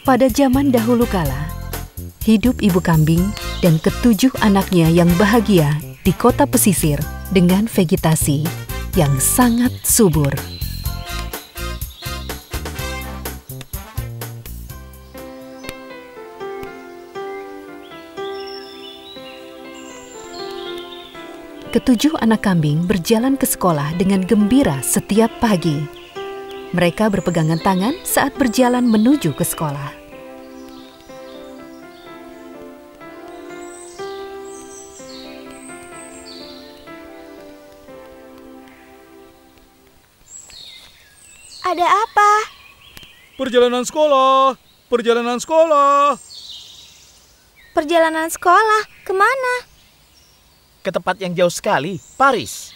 Pada zaman dahulu kala, hidup ibu kambing dan ketujuh anaknya yang bahagia di kota pesisir dengan vegetasi yang sangat subur. Ketujuh anak kambing berjalan ke sekolah dengan gembira setiap pagi. Mereka berpegangan tangan saat berjalan menuju ke sekolah. Ada apa? Perjalanan sekolah, perjalanan sekolah. Perjalanan sekolah, kemana? Ke tempat yang jauh sekali, Paris.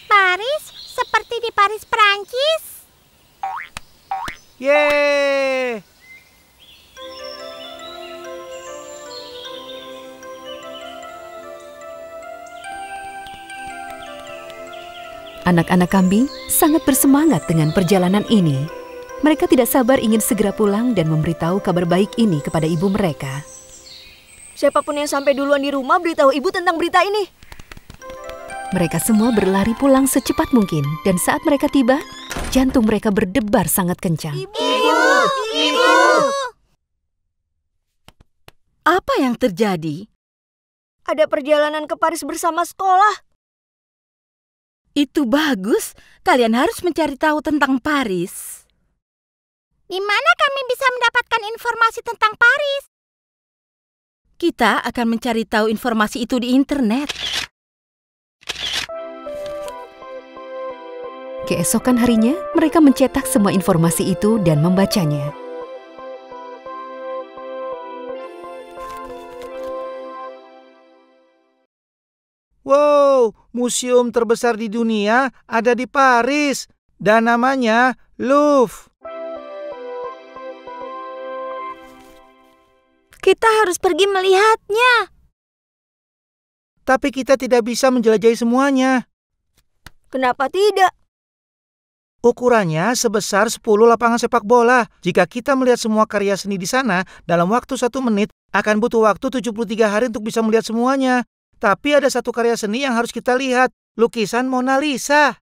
Paris? Seperti di Paris, Perancis? Yeay! Anak-anak kambing sangat bersemangat dengan perjalanan ini. Mereka tidak sabar ingin segera pulang dan memberitahu kabar baik ini kepada ibu mereka. Siapapun yang sampai duluan di rumah, beritahu ibu tentang berita ini. Mereka semua berlari pulang secepat mungkin, dan saat mereka tiba, jantung mereka berdebar sangat kencang. Ibu! Apa yang terjadi? Ada perjalanan ke Paris bersama sekolah. Itu bagus. Kalian harus mencari tahu tentang Paris. Di mana kami bisa mendapatkan informasi tentang Paris? Kita akan mencari tahu informasi itu di internet. Keesokan harinya, mereka mencetak semua informasi itu dan membacanya. Wow, museum terbesar di dunia ada di Paris dan namanya Louvre. Kita harus pergi melihatnya. Tapi kita tidak bisa menjelajahi semuanya. Kenapa tidak? Ukurannya sebesar 10 lapangan sepak bola. Jika kita melihat semua karya seni di sana, dalam waktu 1 menit akan butuh waktu 73 hari untuk bisa melihat semuanya. Tapi ada satu karya seni yang harus kita lihat, lukisan Mona Lisa.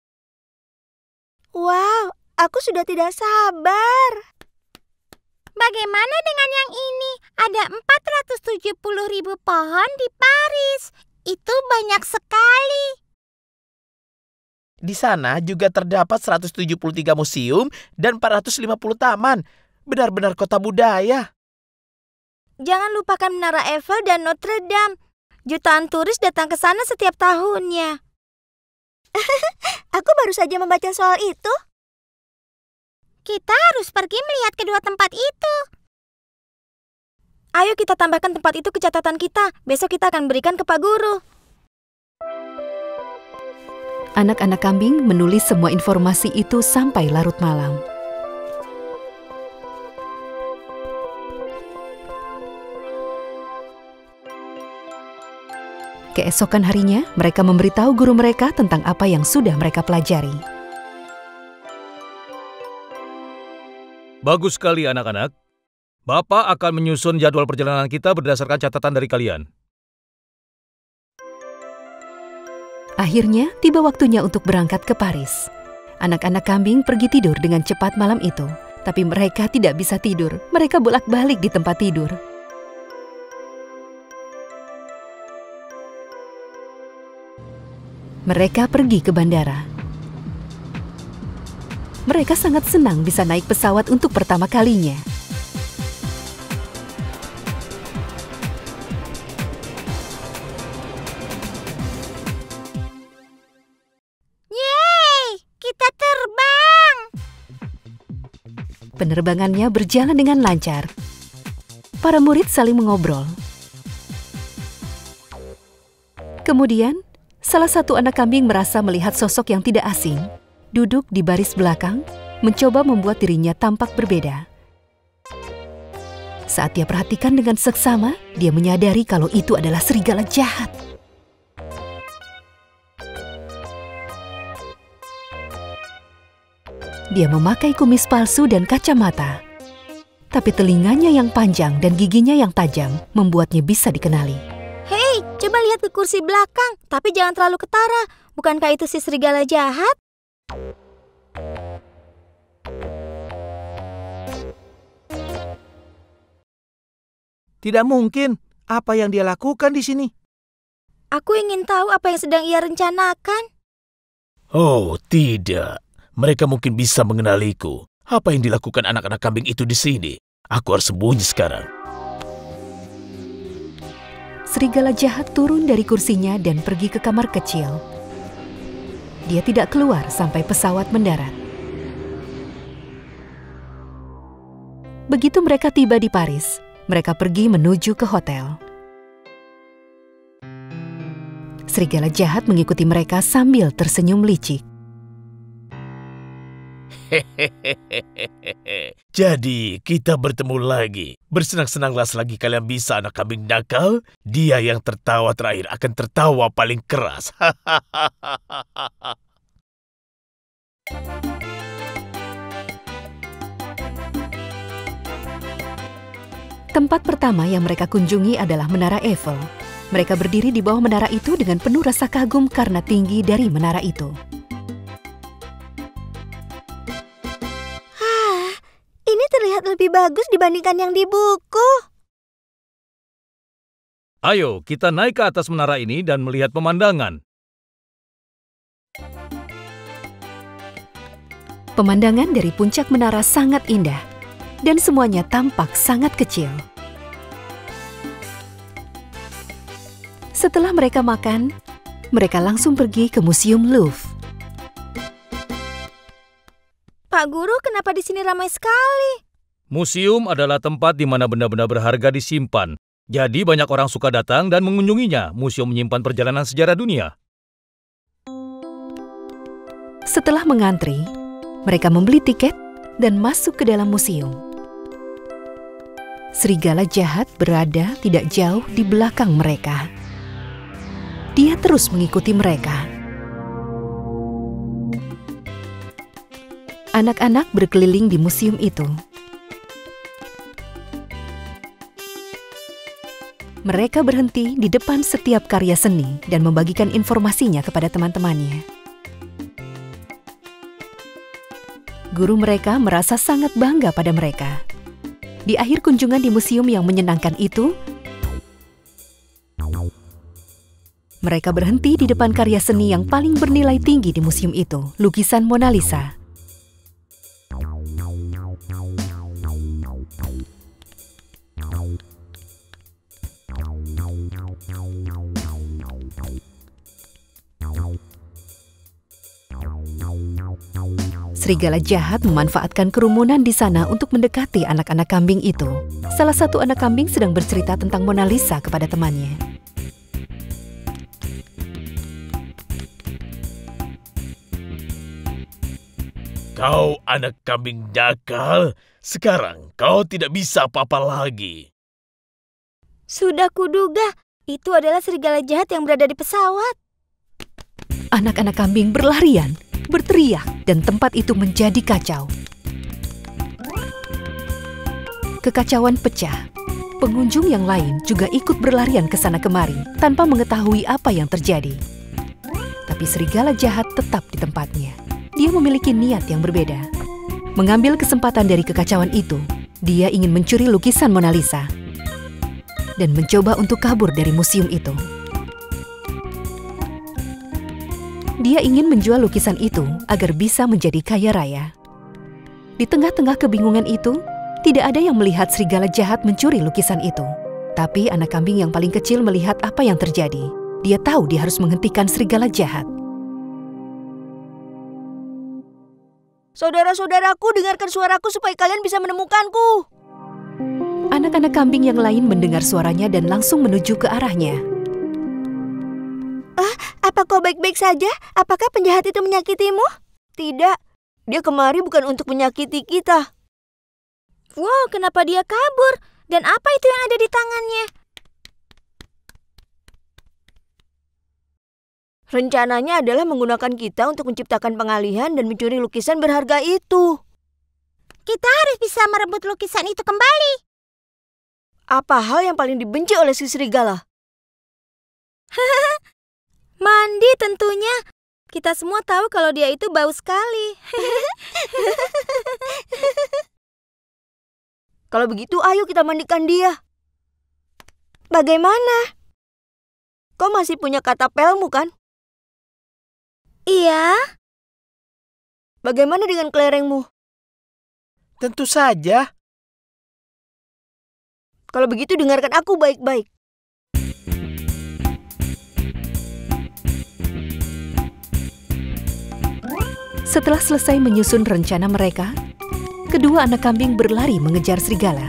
Wow, aku sudah tidak sabar. Bagaimana dengan yang ini? Ada 470.000 pohon di Paris. Itu banyak sekali. Di sana juga terdapat 173 museum dan 450 taman. Benar-benar kota budaya. Jangan lupakan Menara Eiffel dan Notre Dame. Jutaan turis datang ke sana setiap tahunnya. Aku baru saja membaca soal itu. Kita harus pergi melihat kedua tempat itu. Ayo kita tambahkan tempat itu ke catatan kita. Besok kita akan berikan ke Pak Guru. Anak-anak kambing menulis semua informasi itu sampai larut malam. Keesokan harinya, mereka memberitahu guru mereka tentang apa yang sudah mereka pelajari. Bagus sekali anak-anak. Bapak akan menyusun jadwal perjalanan kita berdasarkan catatan dari kalian. Akhirnya, tiba waktunya untuk berangkat ke Paris. Anak-anak kambing pergi tidur dengan cepat malam itu. Tapi mereka tidak bisa tidur. Mereka bolak-balik di tempat tidur. Mereka pergi ke bandara. Mereka sangat senang bisa naik pesawat untuk pertama kalinya. Penerbangannya berjalan dengan lancar. Para murid saling mengobrol. Kemudian, salah satu anak kambing merasa melihat sosok yang tidak asing, duduk di baris belakang, mencoba membuat dirinya tampak berbeda. Saat dia perhatikan dengan seksama, dia menyadari kalau itu adalah serigala jahat. Dia memakai kumis palsu dan kacamata. Tapi telinganya yang panjang dan giginya yang tajam membuatnya bisa dikenali. Hei, coba lihat ke kursi belakang, tapi jangan terlalu ketara. Bukankah itu si serigala jahat? Tidak mungkin. Apa yang dia lakukan di sini? Aku ingin tahu apa yang sedang ia rencanakan. Oh, tidak. Mereka mungkin bisa mengenaliku. Apa yang dilakukan anak-anak kambing itu di sini? Aku harus sembunyi sekarang. Serigala jahat turun dari kursinya dan pergi ke kamar kecil. Dia tidak keluar sampai pesawat mendarat. Begitu mereka tiba di Paris, mereka pergi menuju ke hotel. Serigala jahat mengikuti mereka sambil tersenyum licik. Jadi, kita bertemu lagi. Bersenang-senanglah selagi kalian bisa, anak kambing nakal. Dia yang tertawa terakhir akan tertawa paling keras. Tempat pertama yang mereka kunjungi adalah Menara Eiffel. Mereka berdiri di bawah menara itu dengan penuh rasa kagum karena tinggi dari menara itu. Ini terlihat lebih bagus dibandingkan yang di buku. Ayo, kita naik ke atas menara ini dan melihat pemandangan. Pemandangan dari puncak menara sangat indah, dan semuanya tampak sangat kecil. Setelah mereka makan, mereka langsung pergi ke Museum Louvre. Pak Guru, kenapa di sini ramai sekali? Museum adalah tempat di mana benda-benda berharga disimpan. Jadi banyak orang suka datang dan mengunjunginya. Museum menyimpan perjalanan sejarah dunia. Setelah mengantri, mereka membeli tiket dan masuk ke dalam museum. Serigala jahat berada tidak jauh di belakang mereka. Dia terus mengikuti mereka. Anak-anak berkeliling di museum itu. Mereka berhenti di depan setiap karya seni dan membagikan informasinya kepada teman-temannya. Guru mereka merasa sangat bangga pada mereka. Di akhir kunjungan di museum yang menyenangkan itu, mereka berhenti di depan karya seni yang paling bernilai tinggi di museum itu, lukisan Mona Lisa. Serigala jahat memanfaatkan kerumunan di sana untuk mendekati anak-anak kambing itu. Salah satu anak kambing sedang bercerita tentang Mona Lisa kepada temannya. Kau anak kambing nakal, sekarang kau tidak bisa apa-apa lagi. Sudah kuduga, itu adalah serigala jahat yang berada di pesawat. Anak-anak kambing berlarian, berteriak, dan tempat itu menjadi kacau. Kekacauan pecah. Pengunjung yang lain juga ikut berlarian ke sana kemari tanpa mengetahui apa yang terjadi. Tapi serigala jahat tetap di tempatnya. Dia memiliki niat yang berbeda. Mengambil kesempatan dari kekacauan itu, dia ingin mencuri lukisan Mona Lisa dan mencoba untuk kabur dari museum itu. Dia ingin menjual lukisan itu agar bisa menjadi kaya raya. Di tengah-tengah kebingungan itu, tidak ada yang melihat serigala jahat mencuri lukisan itu. Tapi anak kambing yang paling kecil melihat apa yang terjadi. Dia tahu dia harus menghentikan serigala jahat. Saudara-saudaraku, dengarkan suaraku supaya kalian bisa menemukanku. Anak-anak kambing yang lain mendengar suaranya dan langsung menuju ke arahnya. Apa kau baik-baik saja? Apakah penjahat itu menyakitimu? Tidak, dia kemari bukan untuk menyakiti kita. Wow, kenapa dia kabur? Dan apa itu yang ada di tangannya? Rencananya adalah menggunakan kita untuk menciptakan pengalihan dan mencuri lukisan berharga itu. Kita harus bisa merebut lukisan itu kembali. Apa hal yang paling dibenci oleh si serigala? Mandi tentunya. Kita semua tahu kalau dia itu bau sekali. Kalau begitu, ayo kita mandikan dia. Bagaimana? Kau masih punya katapelmu, kan? Iya. Bagaimana dengan kelerengmu? Tentu saja. Kalau begitu, dengarkan aku baik-baik. Setelah selesai menyusun rencana mereka, kedua anak kambing berlari mengejar serigala.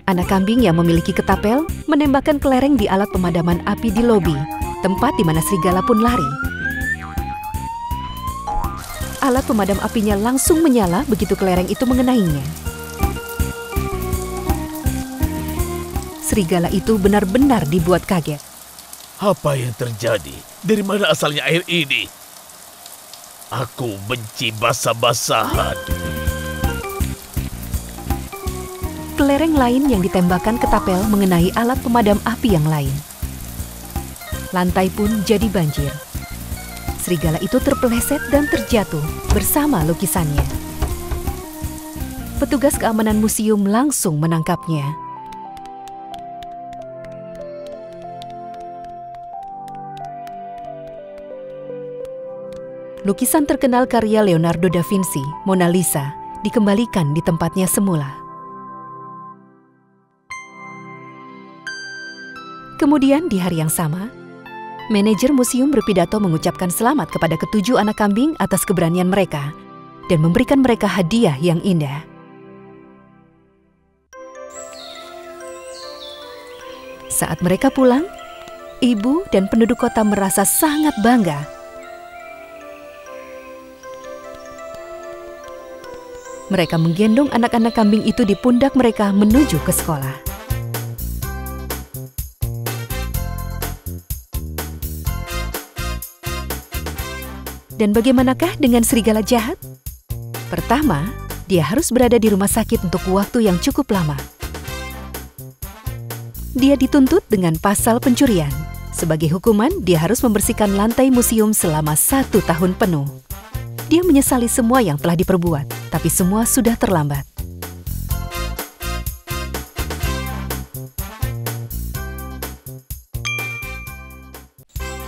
Anak kambing yang memiliki ketapel menembakkan kelereng di alat pemadaman api di lobi, tempat di mana serigala pun lari. Alat pemadam apinya langsung menyala begitu kelereng itu mengenainya. Serigala itu benar-benar dibuat kaget. Apa yang terjadi? Dari mana asalnya air ini? Aku benci basah-basahan. Kelereng lain yang ditembakkan ketapel mengenai alat pemadam api yang lain. Lantai pun jadi banjir. Serigala itu terpeleset dan terjatuh bersama lukisannya. Petugas keamanan museum langsung menangkapnya. Lukisan terkenal karya Leonardo da Vinci, Mona Lisa, dikembalikan di tempatnya semula. Kemudian di hari yang sama, manajer museum berpidato mengucapkan selamat kepada ketujuh anak kambing atas keberanian mereka dan memberikan mereka hadiah yang indah. Saat mereka pulang, ibu dan penduduk kota merasa sangat bangga. Mereka menggendong anak-anak kambing itu di pundak mereka menuju ke sekolah. Dan bagaimanakah dengan serigala jahat? Pertama, dia harus berada di rumah sakit untuk waktu yang cukup lama. Dia dituntut dengan pasal pencurian. Sebagai hukuman, dia harus membersihkan lantai museum selama 1 tahun penuh. Dia menyesali semua yang telah diperbuat, tapi semua sudah terlambat.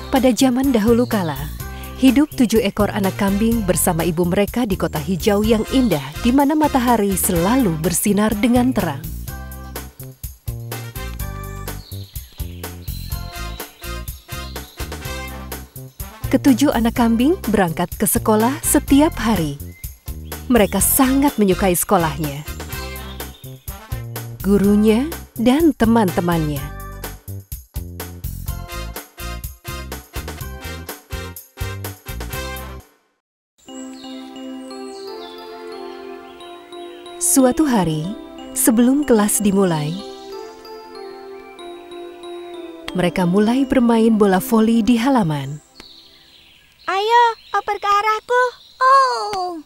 Pada zaman dahulu kala, hidup 7 ekor anak kambing bersama ibu mereka di kota hijau yang indah, di mana matahari selalu bersinar dengan terang. Ketujuh anak kambing berangkat ke sekolah setiap hari. Mereka sangat menyukai sekolahnya, gurunya, dan teman-temannya. Suatu hari, sebelum kelas dimulai, mereka mulai bermain bola voli di halaman. Ayo, oper ke arahku. Oh.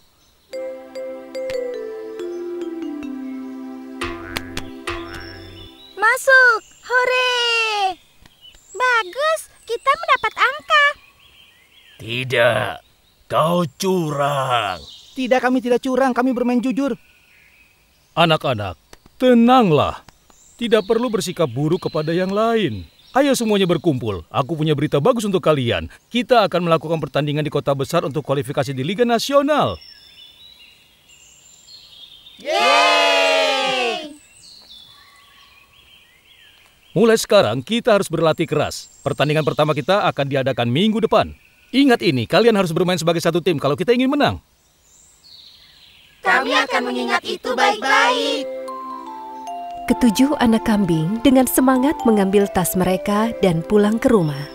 Masuk, hore. Bagus, kita mendapat angka. Tidak, kau curang. Tidak, kami tidak curang, kami bermain jujur. Anak-anak, tenanglah. Tidak perlu bersikap buruk kepada yang lain. Ayo semuanya berkumpul. Aku punya berita bagus untuk kalian. Kita akan melakukan pertandingan di kota besar untuk kualifikasi di Liga Nasional. Yeay! Mulai sekarang kita harus berlatih keras. Pertandingan pertama kita akan diadakan minggu depan. Ingat ini, kalian harus bermain sebagai satu tim kalau kita ingin menang. Kami akan mengingat itu baik-baik. Ketujuh anak kambing dengan semangat mengambil tas mereka dan pulang ke rumah.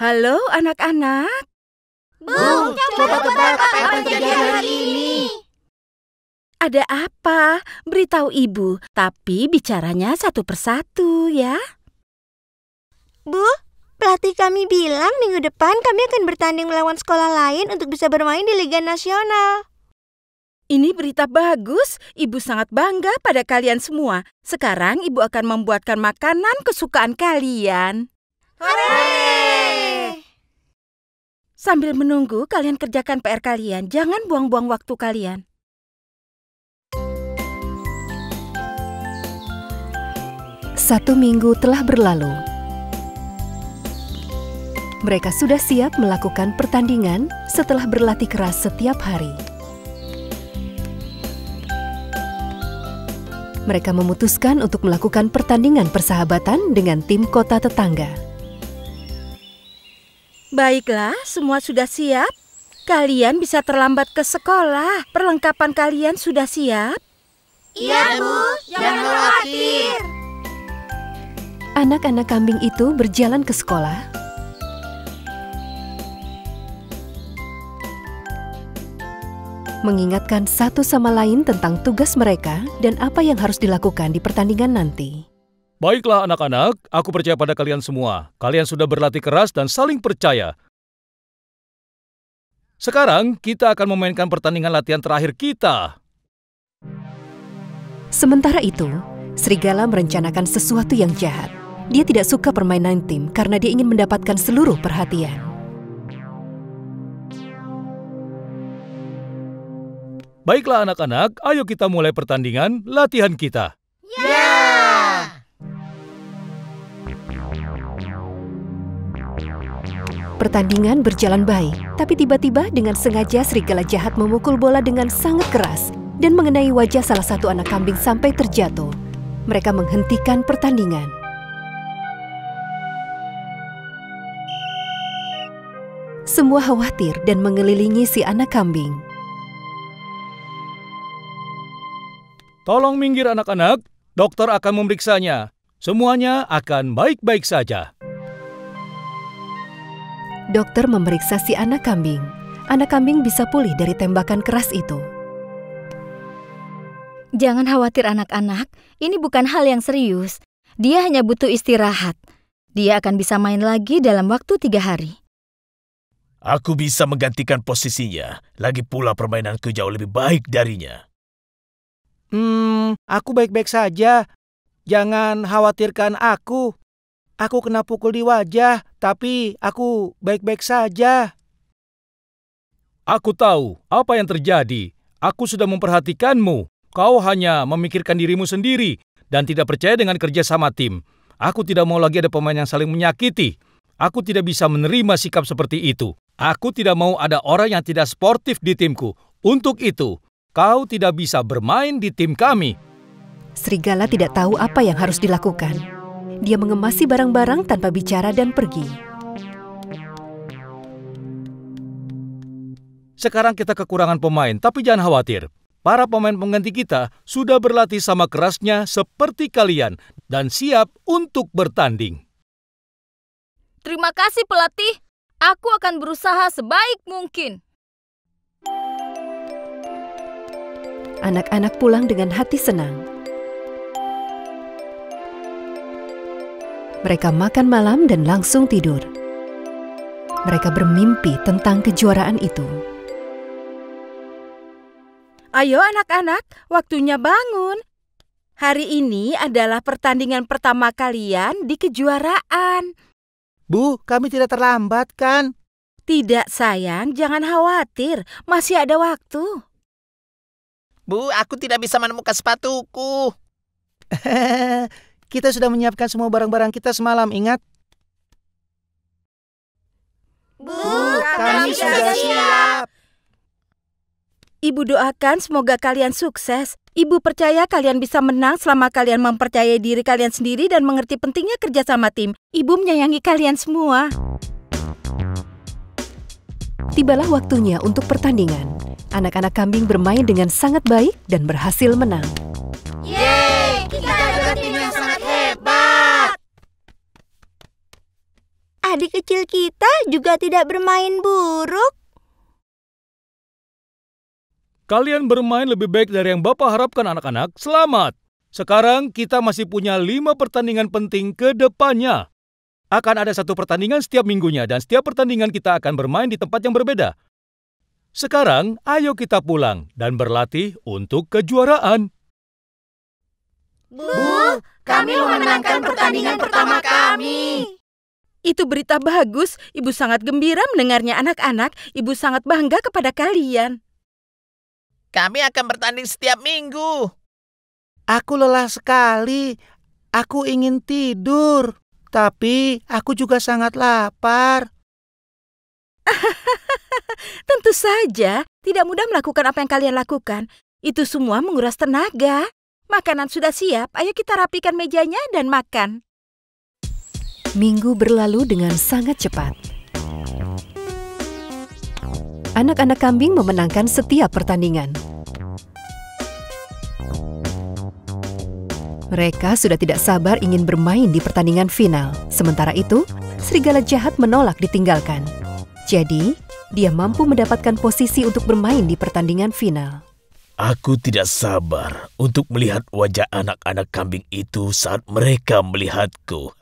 Halo anak-anak. Bu, coba tebak apa yang terjadi hari ini. Ada apa? Beritahu ibu, tapi bicaranya satu persatu ya. Bu, Pelatih kami bilang minggu depan kami akan bertanding melawan sekolah lain untuk bisa bermain di Liga Nasional. Ini berita bagus. Ibu sangat bangga pada kalian semua. Sekarang ibu akan membuatkan makanan kesukaan kalian. Hore! Sambil menunggu, kalian kerjakan PR kalian. Jangan buang-buang waktu kalian. Satu minggu telah berlalu. Mereka sudah siap melakukan pertandingan setelah berlatih keras setiap hari. Mereka memutuskan untuk melakukan pertandingan persahabatan dengan tim kota tetangga. Baiklah, semua sudah siap. Kalian bisa terlambat ke sekolah. Perlengkapan kalian sudah siap? Iya, Bu. Jangan khawatir. Anak-anak kambing itu berjalan ke sekolah. Mengingatkan satu sama lain tentang tugas mereka dan apa yang harus dilakukan di pertandingan nanti. Baiklah anak-anak, aku percaya pada kalian semua. Kalian sudah berlatih keras dan saling percaya. Sekarang kita akan memainkan pertandingan latihan terakhir kita. Sementara itu, Serigala merencanakan sesuatu yang jahat. Dia tidak suka permainan tim karena dia ingin mendapatkan seluruh perhatian. Baiklah anak-anak, ayo kita mulai pertandingan latihan kita. Ya! Pertandingan berjalan baik, tapi tiba-tiba dengan sengaja serigala jahat memukul bola dengan sangat keras dan mengenai wajah salah satu anak kambing sampai terjatuh. Mereka menghentikan pertandingan. Semua khawatir dan mengelilingi si anak kambing. Tolong minggir anak-anak, dokter akan memeriksanya. Semuanya akan baik-baik saja. Dokter memeriksa si anak kambing. Anak kambing bisa pulih dari tembakan keras itu. Jangan khawatir anak-anak, ini bukan hal yang serius. Dia hanya butuh istirahat. Dia akan bisa main lagi dalam waktu 3 hari. Aku bisa menggantikan posisinya. Lagi pula permainanku jauh lebih baik darinya. Aku baik-baik saja. Jangan khawatirkan aku. Aku kena pukul di wajah, tapi aku baik-baik saja. Aku tahu apa yang terjadi. Aku sudah memperhatikanmu. Kau hanya memikirkan dirimu sendiri dan tidak percaya dengan kerja sama tim. Aku tidak mau lagi ada pemain yang saling menyakiti. Aku tidak bisa menerima sikap seperti itu. Aku tidak mau ada orang yang tidak sportif di timku. Untuk itu, kau tidak bisa bermain di tim kami. Serigala tidak tahu apa yang harus dilakukan. Dia mengemasi barang-barang tanpa bicara dan pergi. Sekarang kita kekurangan pemain, tapi jangan khawatir. Para pemain pengganti kita sudah berlatih sama kerasnya seperti kalian dan siap untuk bertanding. Terima kasih pelatih. Aku akan berusaha sebaik mungkin. Anak-anak pulang dengan hati senang. Mereka makan malam dan langsung tidur. Mereka bermimpi tentang kejuaraan itu. Ayo anak-anak, waktunya bangun. Hari ini adalah pertandingan pertama kalian di kejuaraan. Bu, kami tidak terlambat kan? Tidak sayang, jangan khawatir. Masih ada waktu. Bu, aku tidak bisa menemukan sepatuku. Kita sudah menyiapkan semua barang-barang kita semalam, ingat? Bu, kami sudah siap. Ibu doakan semoga kalian sukses. Ibu percaya kalian bisa menang selama kalian mempercayai diri kalian sendiri dan mengerti pentingnya kerja sama tim. Ibu menyayangi kalian semua. Tibalah waktunya untuk pertandingan. Anak-anak kambing bermain dengan sangat baik dan berhasil menang. Yeay, kita adalah tim yang sangat hebat. Adik kecil kita juga tidak bermain buruk. Kalian bermain lebih baik dari yang Bapak harapkan anak-anak. Selamat! Sekarang kita masih punya 5 pertandingan penting ke depannya. Akan ada satu pertandingan setiap minggunya dan setiap pertandingan kita akan bermain di tempat yang berbeda. Sekarang, ayo kita pulang dan berlatih untuk kejuaraan. Bu, kami memenangkan pertandingan pertama kami. Itu berita bagus. Ibu sangat gembira mendengarnya anak-anak. Ibu sangat bangga kepada kalian. Kami akan bertanding setiap minggu. Aku lelah sekali. Aku ingin tidur. Tapi aku juga sangat lapar. Tentu saja, tidak mudah melakukan apa yang kalian lakukan. Itu semua menguras tenaga. Makanan sudah siap, ayo kita rapikan mejanya dan makan. Minggu berlalu dengan sangat cepat. Anak-anak kambing memenangkan setiap pertandingan. Mereka sudah tidak sabar ingin bermain di pertandingan final. Sementara itu, serigala jahat menolak ditinggalkan. Jadi, dia mampu mendapatkan posisi untuk bermain di pertandingan final. Aku tidak sabar untuk melihat wajah anak-anak kambing itu saat mereka melihatku.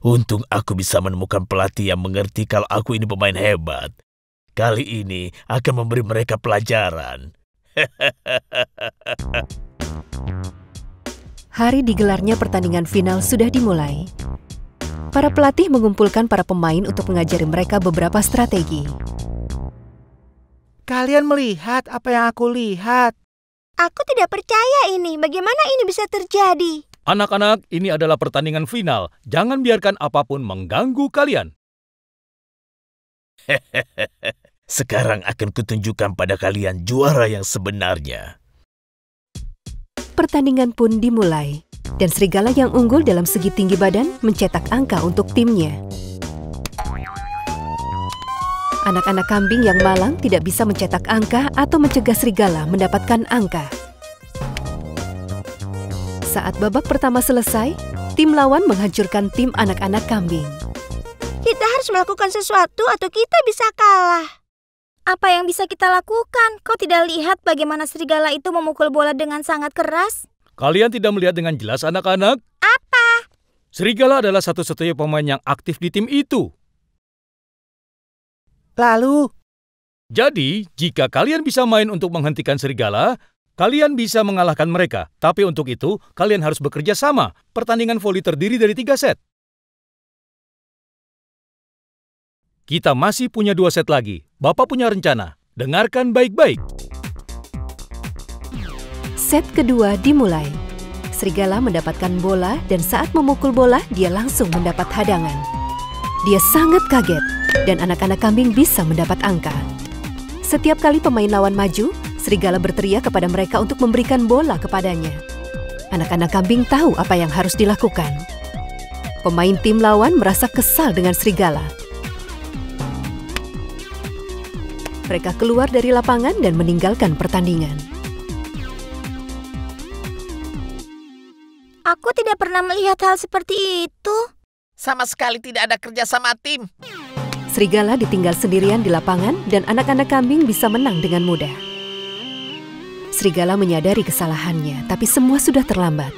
Untung aku bisa menemukan pelatih yang mengerti kalau aku ini pemain hebat. Kali ini akan memberi mereka pelajaran. Hari digelarnya pertandingan final sudah dimulai. Para pelatih mengumpulkan para pemain untuk mengajari mereka beberapa strategi. Kalian melihat apa yang aku lihat? Aku tidak percaya ini. Bagaimana ini bisa terjadi? Anak-anak, ini adalah pertandingan final. Jangan biarkan apapun mengganggu kalian. Sekarang akan kutunjukkan pada kalian juara yang sebenarnya. Pertandingan pun dimulai, dan serigala yang unggul dalam segi tinggi badan mencetak angka untuk timnya. Anak-anak kambing yang malang tidak bisa mencetak angka atau mencegah serigala mendapatkan angka. Saat babak pertama selesai, tim lawan menghancurkan tim anak-anak kambing. Kita harus melakukan sesuatu atau kita bisa kalah. Apa yang bisa kita lakukan? Kau tidak lihat bagaimana serigala itu memukul bola dengan sangat keras? Kalian tidak melihat dengan jelas, anak-anak? Apa? Serigala adalah satu-satunya pemain yang aktif di tim itu. Lalu, Jadi, jika kalian bisa main untuk menghentikan serigala, kalian bisa mengalahkan mereka. Tapi untuk itu, kalian harus bekerja sama. Pertandingan voli terdiri dari 3 set. Kita masih punya 2 set lagi. Bapak punya rencana. Dengarkan baik-baik. Set kedua dimulai. Serigala mendapatkan bola dan saat memukul bola, dia langsung mendapat hadangan. Dia sangat kaget dan anak-anak kambing bisa mendapat angka. Setiap kali pemain lawan maju, serigala berteriak kepada mereka untuk memberikan bola kepadanya. Anak-anak kambing tahu apa yang harus dilakukan. Pemain tim lawan merasa kesal dengan serigala. Mereka keluar dari lapangan dan meninggalkan pertandingan. Aku tidak pernah melihat hal seperti itu. Sama sekali tidak ada kerja sama tim. Serigala ditinggal sendirian di lapangan dan anak-anak kambing bisa menang dengan mudah. Serigala menyadari kesalahannya, tapi semua sudah terlambat.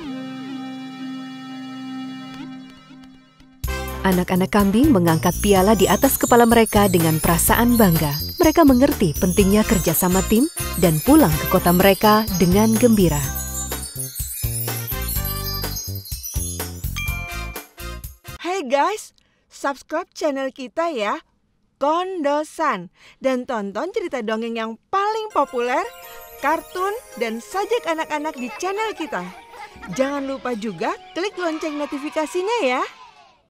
Anak-anak kambing mengangkat piala di atas kepala mereka dengan perasaan bangga. Mereka mengerti pentingnya kerjasama tim dan pulang ke kota mereka dengan gembira. Hey guys, subscribe channel kita ya, Kondosan. Dan tonton cerita dongeng yang paling populer, kartun, dan sajak anak-anak di channel kita. Jangan lupa juga klik lonceng notifikasinya ya.